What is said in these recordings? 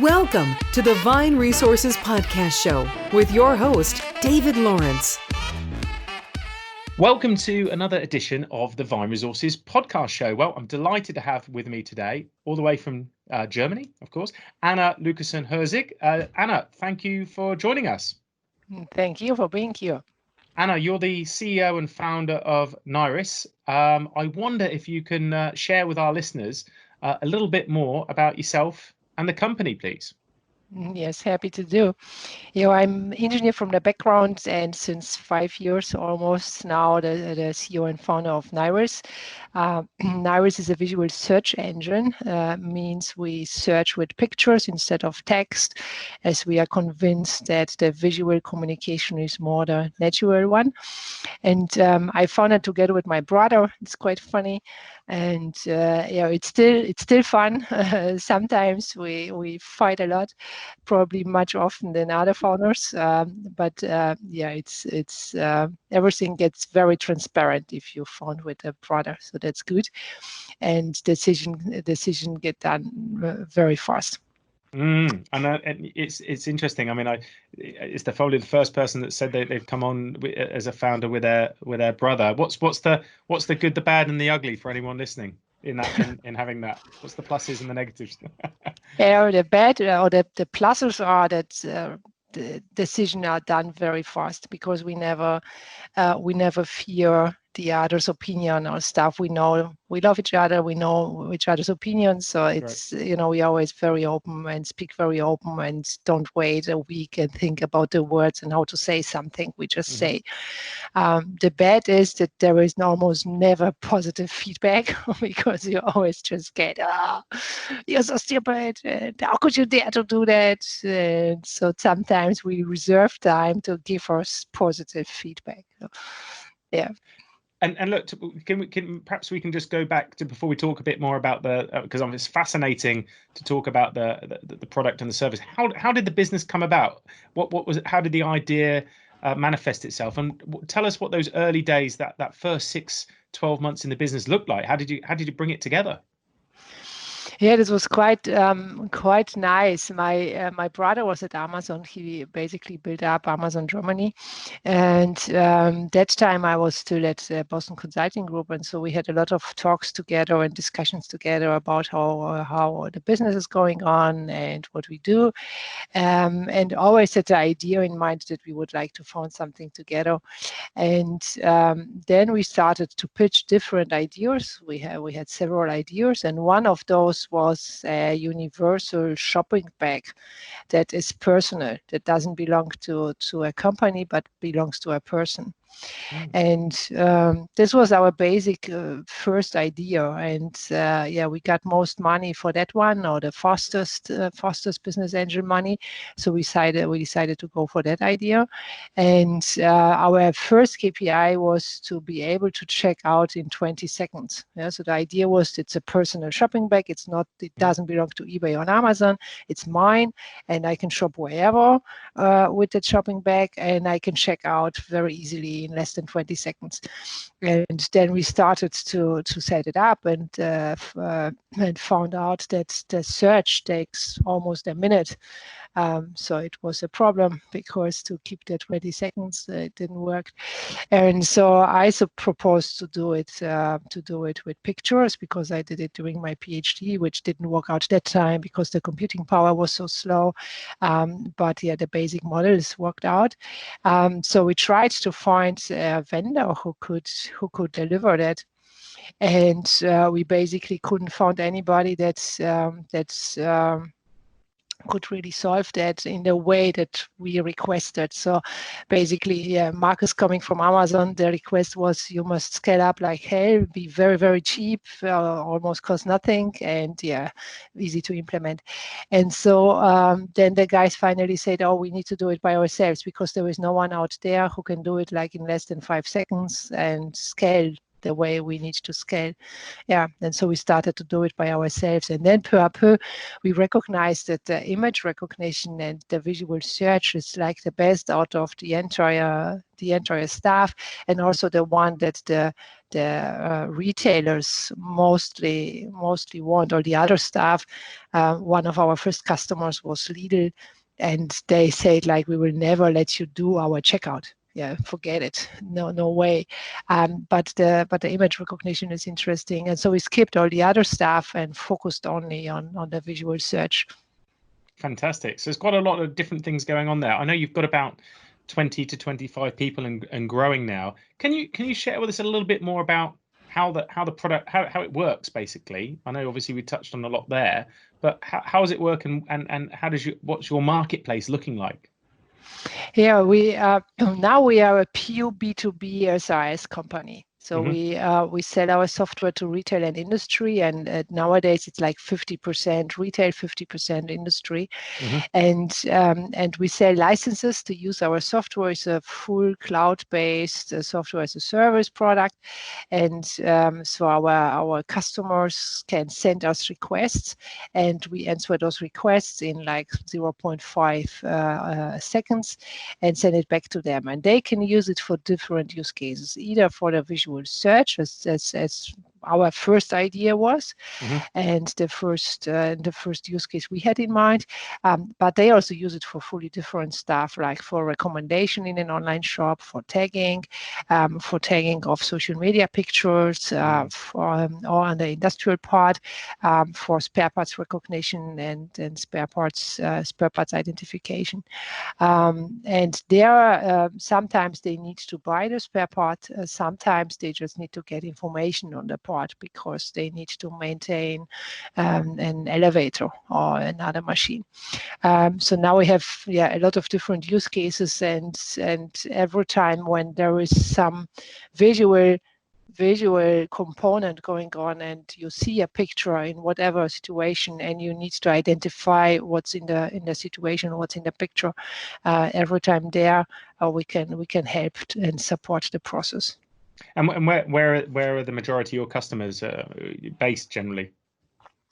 Welcome to the Vine Resources Podcast Show with your host, David Lawrence. Welcome to another edition of the Vine Resources Podcast Show. Well, I'm delighted to have with me today, all the way from Germany, of course, Anna Lukasson. Anna, thank you for joining us. Thank you for being here. Anna, you're the CEO and founder of Nyris. I wonder if you can share with our listeners a little bit more about yourself and the company, please. Yes, happy to do. I'm engineer from the background, and since 5 years almost now, the CEO and founder of Nyris. Nyris is a visual search engine, means we search with pictures instead of text, as we are convinced that the visual communication is more the natural one. And I found it together with my brother. It's quite funny, and it's still fun. Sometimes we fight a lot, probably much often than other founders. But it's everything gets very transparent if you found with a brother, so that's good, and decision get done very fast. And it's interesting. I mean, it's probably the first person that said they've come on as a founder with their brother. What's the good, the bad, and the ugly for anyone listening in having that? What's the pluses and the negatives? The bad or the pluses are that the decisions are done very fast, because we never fear the other's opinion or stuff. We know we love each other, we know each other's opinions, so it's right. We always very open and speak very open and don't wait a week and think about the words and how to say something. We just say. The bad is that there is almost never positive feedback, because you always just get, you're so stupid, and how could you dare to do that? And so sometimes we reserve time to give us positive feedback. Yeah. And look, perhaps we can just go back to before we talk a bit more about because it's fascinating to talk about the product and the service. How did the business come about? What was it? How did the idea manifest itself? And tell us what those early days, that first 6-12 months in the business looked like. How did you bring it together? Yeah, this was quite nice. My brother was at Amazon. He basically built up Amazon Germany, and that time I was still at Boston Consulting Group, and so we had a lot of talks together and discussions together about how the business is going on and what we do, and always had the idea in mind that we would like to found something together. And then we started to pitch different ideas. We had several ideas, and one of those was a universal shopping bag that is personal, that doesn't belong to a company but belongs to a person. And this was our basic first idea, and we got most money for that one, or the fastest business angel money. So we decided to go for that idea, and our first KPI was to be able to check out in 20 seconds. So the idea was, it's a personal shopping bag. It doesn't belong to eBay or Amazon. It's mine, and I can shop wherever with that shopping bag, and I can check out very easily in less than 20 seconds. And then we started to set it up, and found out that the search takes almost a minute. So it was a problem, because to keep the 20 seconds, it didn't work. And so I proposed to do it with pictures, because I did it during my PhD, which didn't work out that time because the computing power was so slow. But the basic models worked out. So we tried to find a vendor who could deliver that. And we basically couldn't find anybody that's could really solve that in the way that we requested. So basically, Marcus coming from Amazon, the request was, you must scale up like hell, be very, very cheap, almost cost nothing, and easy to implement. And so then the guys finally said, oh, we need to do it by ourselves, because there is no one out there who can do it like in less than 5 seconds and scale the way we need to scale. And so we started to do it by ourselves, and then peu à peu we recognized that the image recognition and the visual search is like the best out of the entire staff, and also the one that the the retailers mostly want, or the other stuff. One of our first customers was Lidl, and they said like, we will never let you do our checkout. Yeah, forget it. No way. But the image recognition is interesting, and so we skipped all the other stuff and focused only on the visual search. Fantastic. So there's quite a lot of different things going on there. I know you've got about 20 to 25 people and growing now. Can you share with us a little bit more about how the product, how it works basically? I know obviously we touched on a lot there, but how does it work, and what's your marketplace looking like? Yeah, now we are a pure B2B SaaS company. So we sell our software to retail and industry, and nowadays it's like 50% retail, 50% industry, and we sell licenses to use our software. It's a full cloud-based software as a service product, and so our customers can send us requests, and we answer those requests in like 0.5 seconds and send it back to them, and they can use it for different use cases, either for the visual search as our first idea was, and the first use case we had in mind, but they also use it for fully different stuff, like for recommendation in an online shop, for tagging of social media pictures, or on the industrial part, for spare parts recognition and spare parts identification. And there, sometimes they need to buy the spare part. Sometimes they just need to get information on the part because they need to maintain an elevator or another machine. So now we have a lot of different use cases, and every time when there is some visual component going on and you see a picture in whatever situation and you need to identify what's in the situation, what's in the picture, every time there we can help and support the process. And where are the majority of your customers based generally?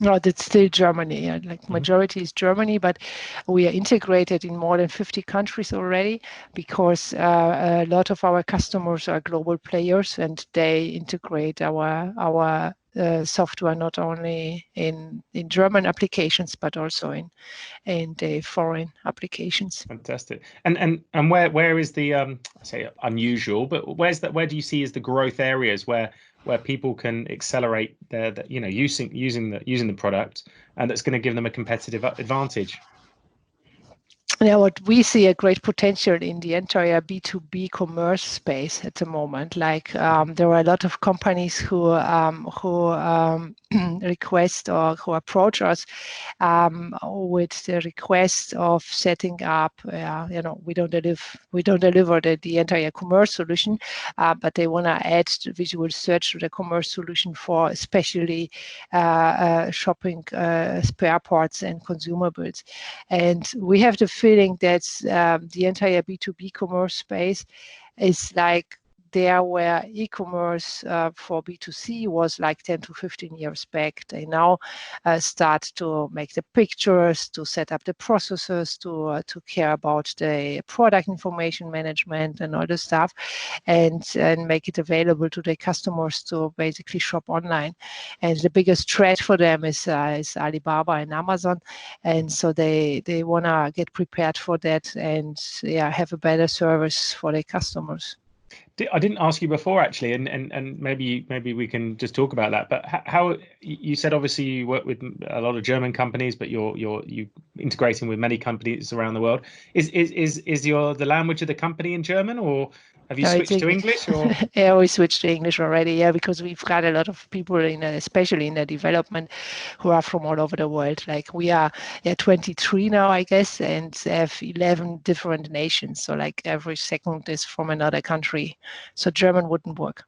No, that's still Germany. Like majority is Germany, but we are integrated in more than 50 countries already, because a lot of our customers are global players, and they integrate our software not only in German applications but also in the foreign applications. Fantastic. And where is the I say unusual, but where do you see is the growth areas where people can accelerate their using the product, and that's going to give them a competitive advantage? Now, what we see a great potential in the entire B2B commerce space at the moment. Like there are a lot of companies who request or who approach us with the request of setting up. We don't deliver the entire commerce solution, but they want to add the visual search to the commerce solution for especially shopping spare parts and consumables. And we have the feeling that the entire B2B commerce space is like there where e-commerce for B2C was like 10 to 15 years back. They now start to make the pictures, to set up the processes, to care about the product information management and all the stuff, and make it available to their customers to basically shop online. And the biggest threat for them is Alibaba and Amazon, and so they want to get prepared for that and have a better service for their customers. I didn't ask you before actually, and maybe we can just talk about that. But how you said obviously you work with a lot of German companies, but you're integrating with many companies around the world. Is the language of the company in German, or have you switched to English? Or yeah, we switched to English already. Yeah, because we've got a lot of people especially in the development, who are from all over the world. Like we are 23 now, I guess, and have 11 different nations. So like every second is from another country. So German wouldn't work.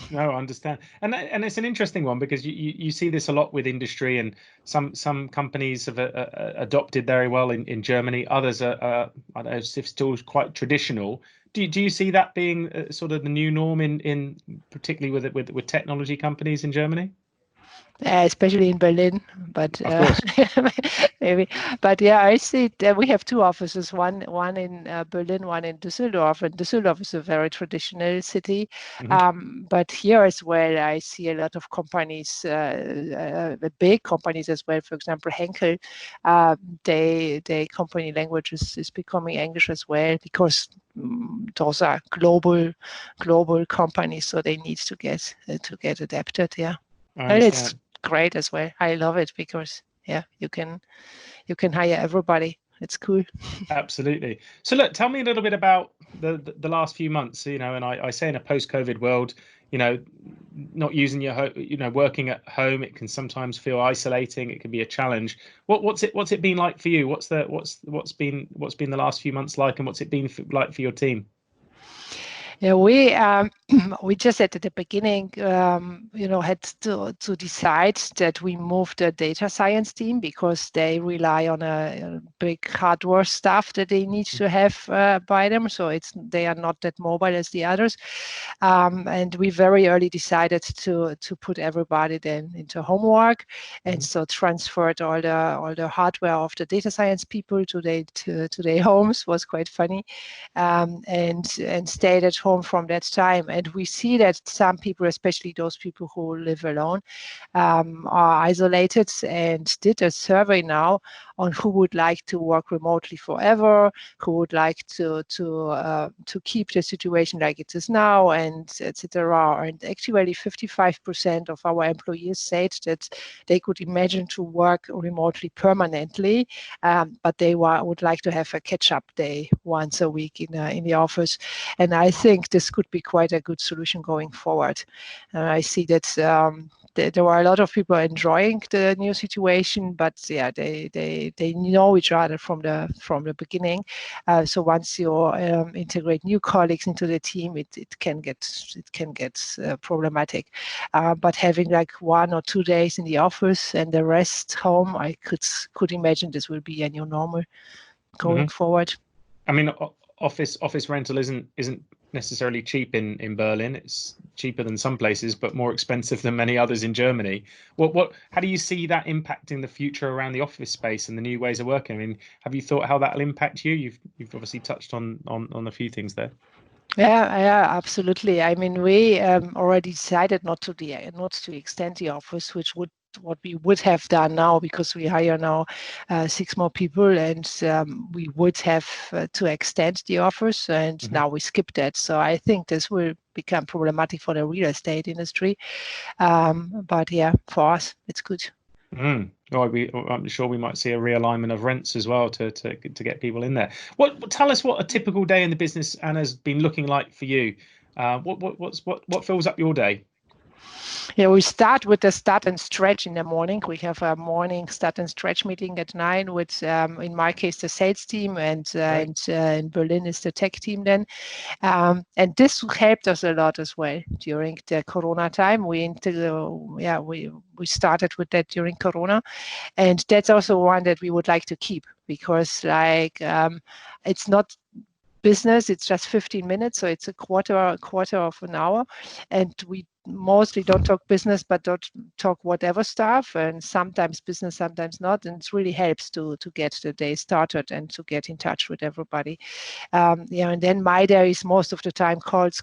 No, I understand, and it's an interesting one because you see this a lot with industry, and some companies have adopted very well in Germany. Others are I don't know, still quite traditional. Do you see that being sort of the new norm in particularly with technology companies in Germany? Especially in Berlin, but Of course. maybe. But yeah, I see that we have two offices, one in Berlin, one in Düsseldorf. And Düsseldorf is a very traditional city. Hmm. But here as well, I see a lot of companies, the big companies as well. For example, Henkel, they company language is becoming English as well, because those are global companies, so they need to get adapted. Yeah. I And it's understand. great as well. I love it because you can hire everybody. It's cool. Absolutely. So look, tell me a little bit about the last few months, and I say in a post-COVID world, not using working at home, it can sometimes feel isolating. It can be a challenge. What's it been like for you? What's been the last few months like, and what's it been like for your team? Yeah, we just at the beginning, had to decide that we moved the data science team, because they rely on a big hardware stuff that they need to have by them. So they are not that mobile as the others, and we very early decided to put everybody then into homework, and so transferred all the hardware of the data science people to their homes. Was quite funny, and stayed at home from that time. And we see that some people, especially those people who live alone, are isolated, and did a survey now on who would like to work remotely forever, who would like to keep the situation like it is now, and etc. And actually 55% of our employees said that they could imagine to work remotely permanently, but they would like to have a catch-up day once a week in the office. And I think this could be quite a good solution going forward. I see that there were a lot of people enjoying the new situation, but yeah, they know each other from the beginning. So once you integrate new colleagues into the team, it can get problematic. But having like 1 or 2 days in the office and the rest home, I could imagine this will be a new normal going forward. I mean, office rental isn't necessarily cheap in Berlin. It's cheaper than some places, but more expensive than many others in Germany. How do you see that impacting the future around the office space and the new ways of working? I mean, have you thought how that'll impact you? You've obviously touched on a few things there. Yeah, absolutely. I mean, we already decided not to extend the office, which would what we would have done now, because we hire now 6 more people, and we would have to extend the office, and now we skip that. So I think this will become problematic for the real estate industry. But yeah, for us, it's good. Well, I'm sure we might see a realignment of rents as well to get people in there. Tell us what a typical day in the business, Anna's, been looking like for you. What fills up your day? Yeah, we start with the start and stretch in the morning. We have a morning start and stretch meeting at 9 with, in my case, the sales team, and in Berlin is the tech team then. And this helped us a lot as well during the Corona time. We started with that during Corona, and that's also one that we would like to keep, because it's not business, it's just 15 minutes, so it's a quarter of an hour, and we mostly don't talk business, but don't talk whatever stuff, and sometimes business, sometimes not, and it really helps to get the day started and to get in touch with everybody. And then my day is most of the time calls,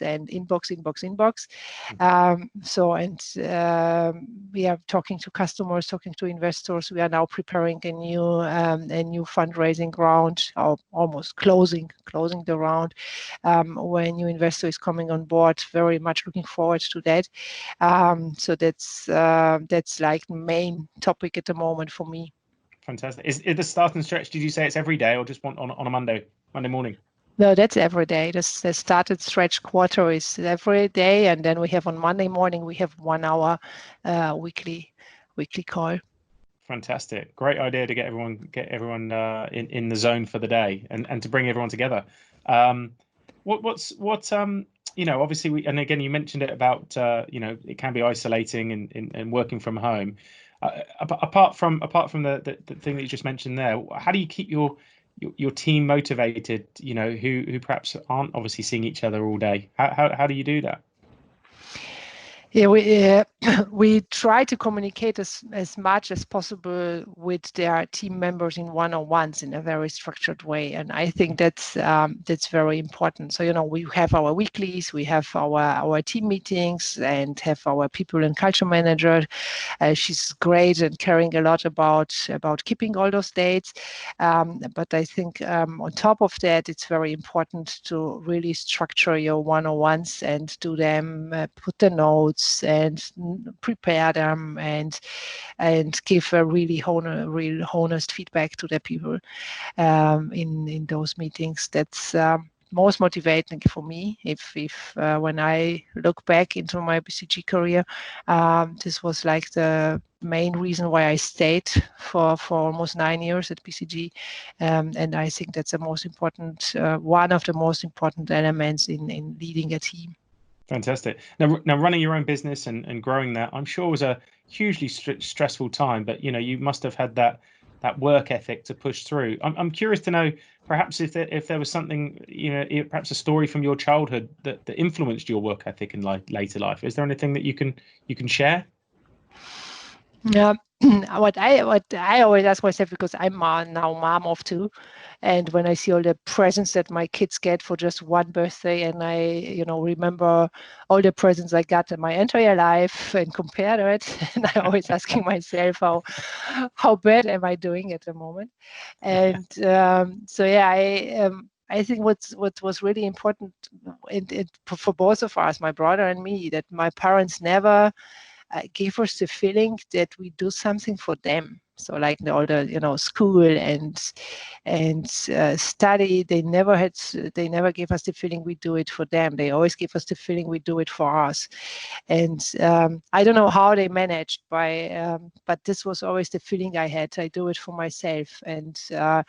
and inbox. We are talking to customers, talking to investors. We are now preparing a new fundraising round, or almost closing the round, where a new investor is coming on board. Very much looking forward to that. So that's like main topic at the moment for me. Fantastic. Is it the start and stretch? Did you say it's every day, or just on a Monday morning? No, that's every day. The started stretch quarter is every day, and then we have on Monday morning we have 1 hour weekly call. Fantastic. Great idea to get everyone in the zone for the day, and to bring everyone together. Obviously and again, you mentioned it about it can be isolating and working from home. Apart from the thing that you just mentioned there, how do you keep your team motivated, who perhaps aren't obviously seeing each other all day? How do you do that? Yeah, we try to communicate as much as possible with their team members in one-on-ones in a very structured way, and I think that's very important. So we have our weeklies, we have our team meetings, and have our people and culture manager. She's great and caring a lot about keeping all those dates. But I think on top of that, it's very important to really structure your one-on-ones and do them, put the notes and prepare them and give a real honest feedback to the people in those meetings. That's most motivating for me. If when I look back into my BCG career, this was like the main reason why I stayed for almost 9 years at BCG, and I think that's the most important, one of the most important elements in leading a team. Fantastic. Now running your own business and growing that, I'm sure was a hugely stressful time, but you must have had that work ethic to push through. I'm curious to know, perhaps if there was something, perhaps a story from your childhood that influenced your work ethic in later life. Is there anything that you can share? Yeah. What I always ask myself, because I'm now mom of two, and when I see all the presents that my kids get for just one birthday, and I remember all the presents I got in my entire life and compare it, and I always asking myself how bad am I doing at the moment. And so yeah, I think what was really important for both of us, my brother and me, that my parents never gave us the feeling that we do something for them. So like all the school and study, they never gave us the feeling we do it for them. They always give us the feeling we do it for us. And I don't know how they managed but this was always the feeling I had. I do it for myself, and I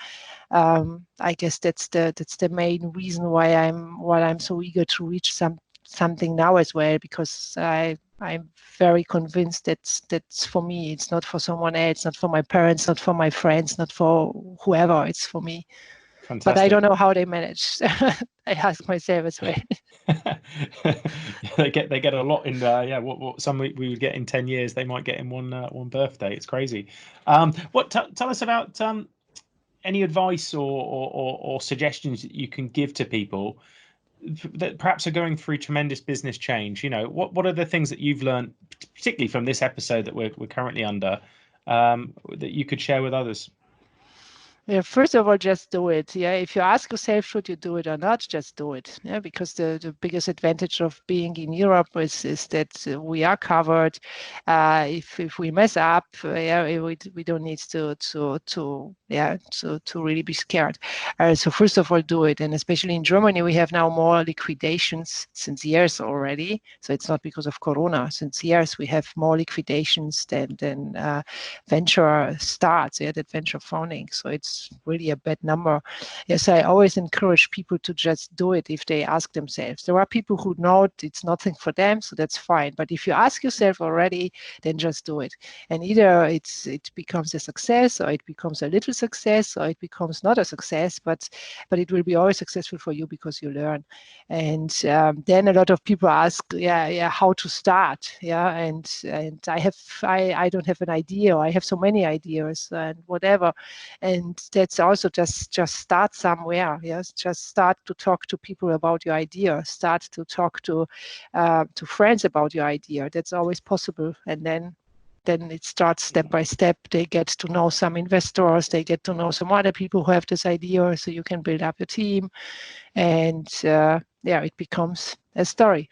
guess that's the main reason why I'm so eager to reach something now as well, because I'm very convinced that's for me. It's not for someone else, not for my parents, not for my friends, not for whoever. It's for me. Fantastic. But I don't know how they manage. I ask myself as well. They get a lot in what some we would get in 10 years, they might get in one birthday. It's crazy. Tell us about any advice or suggestions that you can give to people that perhaps are going through tremendous business change. What are the things that you've learned, particularly from this episode that we're currently under, that you could share with others? Yeah, first of all, just do it. Yeah, if you ask yourself, should you do it or not, just do it. Yeah, because the biggest advantage of being in Europe is that we are covered. If we mess up, we don't need to really be scared. So first of all, do it. And especially in Germany, we have now more liquidations since years already. So it's not because of Corona. Since years, we have more liquidations than venture starts. Yeah, that venture founding. So it's really a bad number. Yes, I always encourage people to just do it if they ask themselves. There are people who know it's nothing for them, so that's fine. But if you ask yourself already, then just do it. And either it becomes a success, or it becomes a little success, or it becomes not a success, but it will be always successful for you because you learn. And then a lot of people ask, how to start, and I don't have an idea, or I have so many ideas and whatever. And that's also just start somewhere. Yes, just start to talk to people about your idea. Start to talk to friends about your idea. That's always possible. And then it starts step by step. They get to know some investors. They get to know some other people who have this idea. So you can build up your team, and it becomes a story.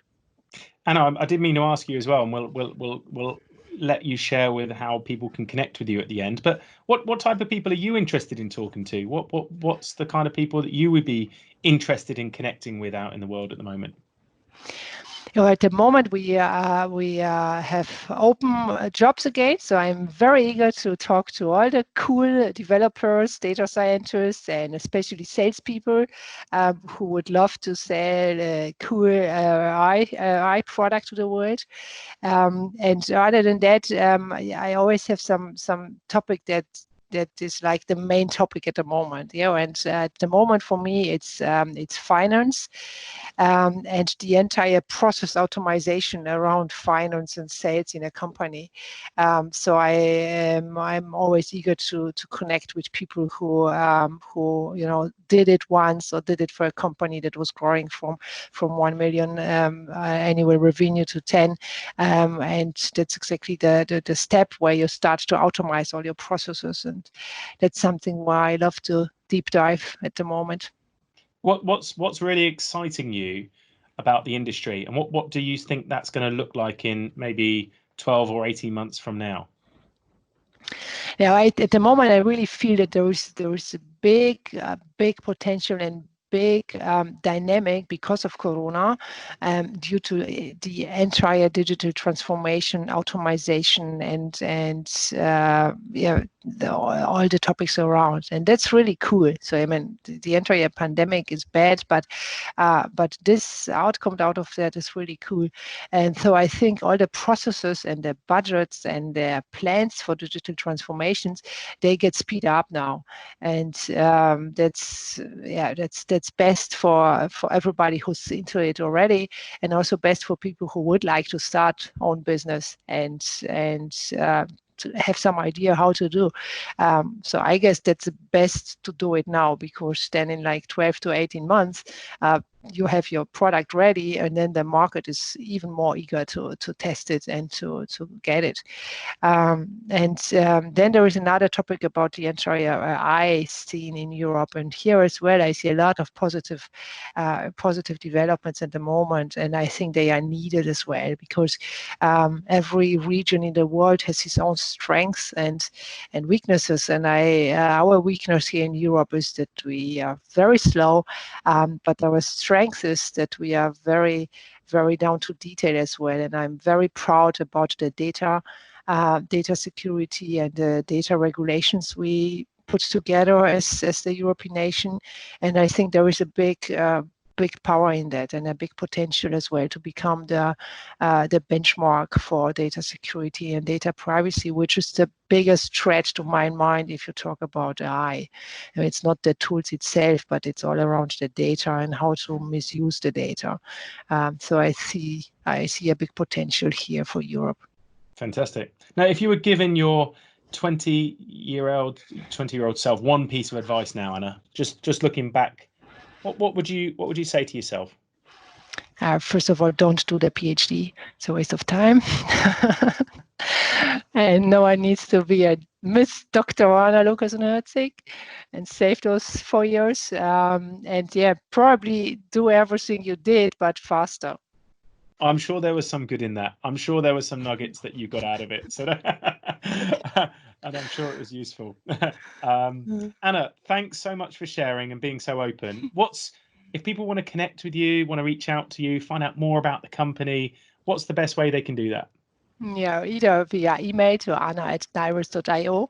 Anna, I did mean to ask you as well, and we'll let you share with how people can connect with you at the end. But what type of people are you interested in talking to? What's the kind of people that you would be interested in connecting with out in the world at the moment? At the moment, we have open jobs again, so I'm very eager to talk to all the cool developers, data scientists, and especially salespeople who would love to sell a cool AI product to the world. And other than that, I always have some topic that that is like the main topic at the moment. And at the moment for me, it's finance, and the entire process automation around finance and sales in a company. So I'm always eager to connect with people who did it once or did it for a company that was growing from 1 million annual revenue to 10, and that's exactly the step where you start to automate all your processes, and that's something why I love to deep dive at the moment. What's really exciting you about the industry, and what do you think that's going to look like in maybe 12 or 18 months from now? Yeah, at the moment I really feel that there is a big potential and big dynamic because of Corona, due to the entire digital transformation, automation, and all the topics around, and that's really cool. So I mean, the entire pandemic is bad, but this outcome out of that is really cool. And so I think all the processes and the budgets and the plans for digital transformations, they get speed up now, and that's best for everybody who's into it already, and also best for people who would like to start own business and to have some idea how to do. So I guess that's the best to do it now, because then in like 12 to 18 months, you have your product ready, and then the market is even more eager to test it and to get it. Then there is another topic about the entire AI scene in Europe, and here as well I see a lot of positive developments at the moment, and I think they are needed as well, because every region in the world has its own strengths and weaknesses, and our weakness here in Europe is that we are very slow, but our strength is that we are very, very down to detail as well, and I'm very proud about the data security and the data regulations we put together as the European nation, and I think there is a big power in that, and a big potential as well to become the benchmark for data security and data privacy, which is the biggest threat to my mind if you talk about AI. I mean, it's not the tools itself, but it's all around the data and how to misuse the data. So I see a big potential here for Europe. Fantastic. Now, if you were given your 20-year-old self one piece of advice now, Anna, just looking back, what would you say to yourself? First of all, don't do the PhD. It's a waste of time. And no one needs to be a Miss Dr. Anna Lukasson and save those 4 years. And yeah, probably do everything you did, but faster. I'm sure there was some good in that. I'm sure there were some nuggets that you got out of it. So, and I'm sure it was useful. Anna, thanks so much for sharing and being so open. If people want to connect with you, want to reach out to you, find out more about the company, what's the best way they can do that? Yeah, either via email to anna@nyris.io,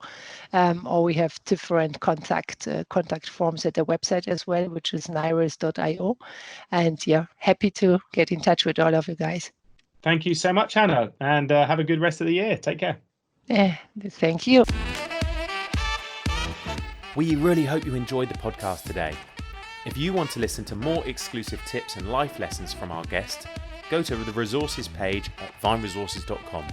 or we have different contact forms at the website as well, which is nyris.io. And yeah, happy to get in touch with all of you guys. Thank you so much, Anna, and have a good rest of the year. Take care. Yeah, thank you. We really hope you enjoyed the podcast today. If you want to listen to more exclusive tips and life lessons from our guest, go to the resources page at vineresources.com.